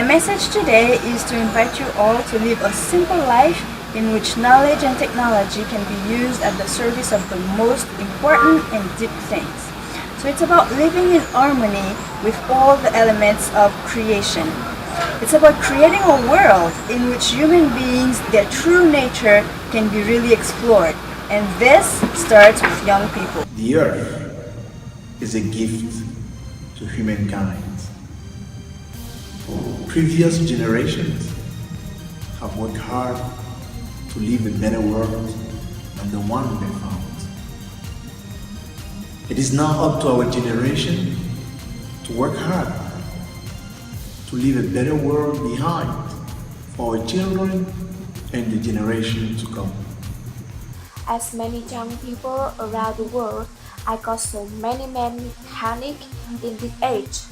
message today is to invite you all to live a simple life in which knowledge and technology can be used at the service of the most important and deep things. So it's about living in harmony with all the elements of creation. It's about creating a world in which human beings, their true nature, can be really explored. And this starts with young people. The earth is a gift to humankind. Previous generations have worked hard to live a better world than the one they found. It is now up to our generation to work hard to leave a better world behind for our children and the generation to come. As many young people around the world, I got so many panic in this age.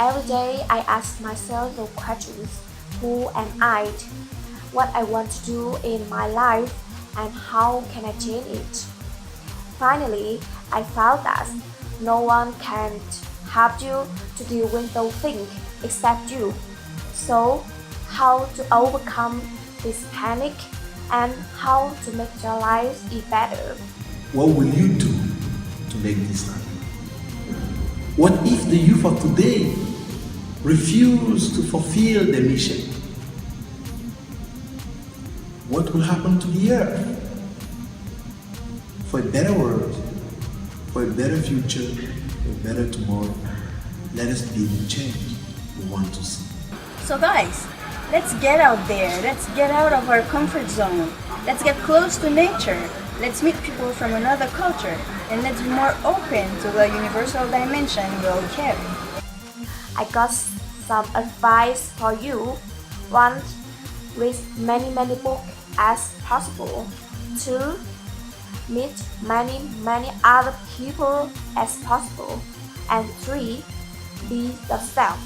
Every day I ask myself the questions: who am I? What I want to do in my life, and how can I change it? Finally, I found that no one can help you to deal with those things except you. So, how to overcome this panic and how to make your life better? What will you do to make this happen? What if the youth of today refuse to fulfill their mission? What will happen to the earth? For a better world, for a better future, for a better tomorrow, let us be the change we want to see. So guys, let's get out there. Let's get out of our comfort zone. Let's get close to nature. Let's meet people from another culture. And let's be more open to the universal dimension we all carry. I got some advice for you. 1. Read many books as possible. 2. Meet many other people as possible. And 3. Be yourself.